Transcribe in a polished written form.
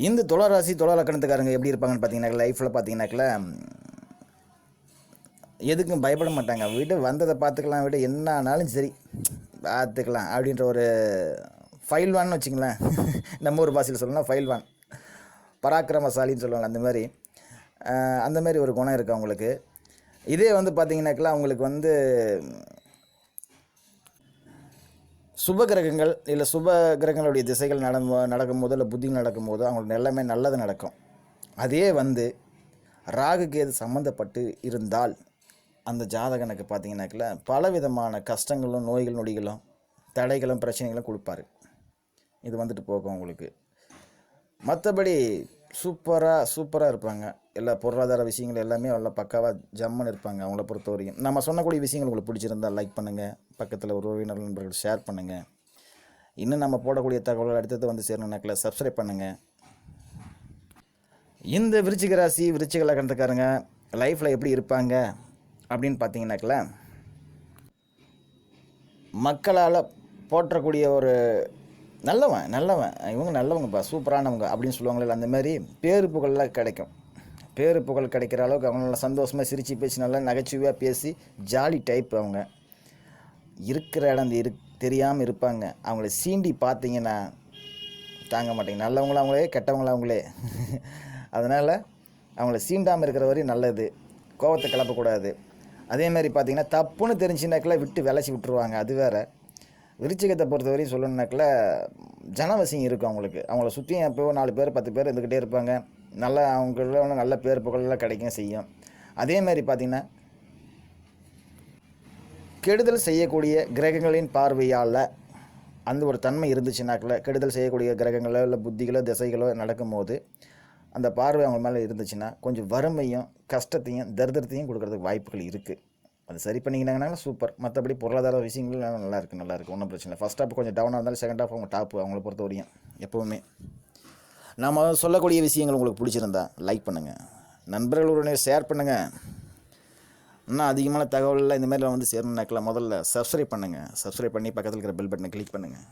இந்த துளாராசி லக்கணத்துக்காரங்க எப்படி இருப்பாங்கன்னு பார்த்தீங்கன்னா லைஃப்பில் பார்த்தீங்கன்னாக்கல எதுக்கும் பயப்பட மாட்டாங்க. விட வந்ததை பார்த்துக்கலாம், விட என்ன ஆனாலும் சரி பார்த்துக்கலாம் அப்படின்ற ஒரு ஃபைல்வான்னு வச்சுங்களேன். நம்ம ஊர் பாஷையில் சொல்லணும்னா ஃபைல்வான், பராக்கிரமசாலின்னு சொல்லுவாங்க. அந்த மாதிரி ஒரு குணம் இருக்குது அவங்களுக்கு. இதே வந்து பார்த்தீங்கன்னாக்கெல்லாம் அவங்களுக்கு வந்து சுப கிரகங்கள் இல்லை சுப கிரகங்களுடைய திசைகள் நடக்கும்போது இல்லை புத்திகள் நடக்கும்போது அவங்களுக்கு எல்லாமே நல்லது நடக்கும். அதே வந்து ராகு கேது சம்மந்தப்பட்டு இருந்தால் அந்த ஜாதகனுக்கு பார்த்தீங்கன்னாக்கில் பலவிதமான கஷ்டங்களும் நோய்கள் நொடிகளும் தடைகளும் பிரச்சனைகளும் இது வந்துட்டு போகும் உங்களுக்கு. மற்றபடி சூப்பராக இருப்பாங்க. எல்லா பொருளாதார விஷயங்கள் எல்லாமே நல்லா பக்காவாக ஜம்முன்னு இருப்பாங்க. அவங்கள பொறுத்த வரைக்கும் நம்ம சொன்னக்கூடிய விஷயங்கள் உங்களுக்கு பிடிச்சிருந்தால் லைக் பண்ணுங்கள், பக்கத்தில் உறவினர் நண்பர்கள் ஷேர் பண்ணுங்கள். இன்னும் நம்ம போடக்கூடிய தகவல்கள் அடுத்தது வந்து சேரணுன்னாக்கில் சப்ஸ்கிரைப் பண்ணுங்கள். இந்த விருச்சிக ராசி விருச்சிக லக்னத்துக்காரங்க லைஃப்பில் எப்படி இருப்பாங்க அப்படின்னு பார்த்தீங்கன்னாக்கில் மக்களால் போற்றக்கூடிய ஒரு நல்லவன் இவங்க நல்லவங்கப்பா, சூப்பரானவங்க அப்படின்னு சொல்லுவாங்களே, அந்த மாதிரி பேரு புகழெலாம் கிடைக்கும். பேரு புகழ் கிடைக்கிற அளவுக்கு அவங்க நல்லா சந்தோஷமாக சிரித்து பேசி நல்லா நகைச்சுவையாக பேசி ஜாலி டைப். அவங்க இருக்கிற இடம் தெரியாமல் இருப்பாங்க. அவங்கள சீண்டி பார்த்தீங்கன்னா தாங்க மாட்டேங்க. நல்லவங்களும் அவங்களே, கெட்டவங்களும் அவங்களே. அதனால் அவங்கள சீண்டாமல் இருக்கிற வரையும் நல்லது. கோபத்தை கிளப்பக்கூடாது. அதேமாதிரி பார்த்திங்கன்னா தப்புன்னு தெரிஞ்சுனாக்கில் விட்டு விளைச்சி விட்டுருவாங்க. அது வேறு. விருச்சிகத்தை பொறுத்தவரையும் சொல்லணுன்னாக்கில் ஜனவசியம் இருக்கும் அவங்களுக்கு. அவங்கள சுற்றியும் எப்போ 4 பேர் 10 பேர் இருந்துக்கிட்டே இருப்பாங்க. நல்லா அவங்கள நல்ல பேர் புகழெல்லாம் கிடைக்கும் செய்யும். அதேமாதிரி பார்த்திங்கன்னா கெடுதல் செய்யக்கூடிய கிரகங்களின் பார்வையால் அந்த ஒரு தன்மை இருந்துச்சுனாக்கில் கெடுதல் செய்யக்கூடிய கிரகங்களோ இல்லை புத்திகளோ திசைகளோ நடக்கும்போது அந்த பார்வை அவங்க மேலே இருந்துச்சுன்னா கொஞ்சம் வறுமையும் கஷ்டத்தையும் தரித்திரத்தையும் கொடுக்கறதுக்கு வாய்ப்புகள் இருக்குது. அது சரி பண்ணிக்கினாங்கன்னா சூப்பர். மற்றபடி பொருளாதார விஷயங்கள் நல்லாயிருக்கு, ஒன்றும் பிரச்சனை இல்லை. ஃபஸ்ட் ஹாஃப் கொஞ்சம் டவுனாக இருந்தாலும் செகண்ட் ஹாஃப் அவங்க டாப்பு. அவங்கள பொறுத்த வரையும் எப்போவுமே நம்ம சொல்லக்கூடிய விஷயங்கள் உங்களுக்கு பிடிச்சிருந்தா லைக் பண்ணுங்கள், நண்பர்களுடனே ஷேர் பண்ணுங்கள். இன்னும் அதிகமான தகவலில் இந்தமாதிரி வந்து சேரணுன்னாக்கில் முதல்ல சப்ஸ்கிரைப் பண்ணுங்கள். சப்ஸ்கிரைப் பண்ணி பக்கத்தில் இருக்கிற பெல் பட்டனை கிளிக் பண்ணுங்கள்.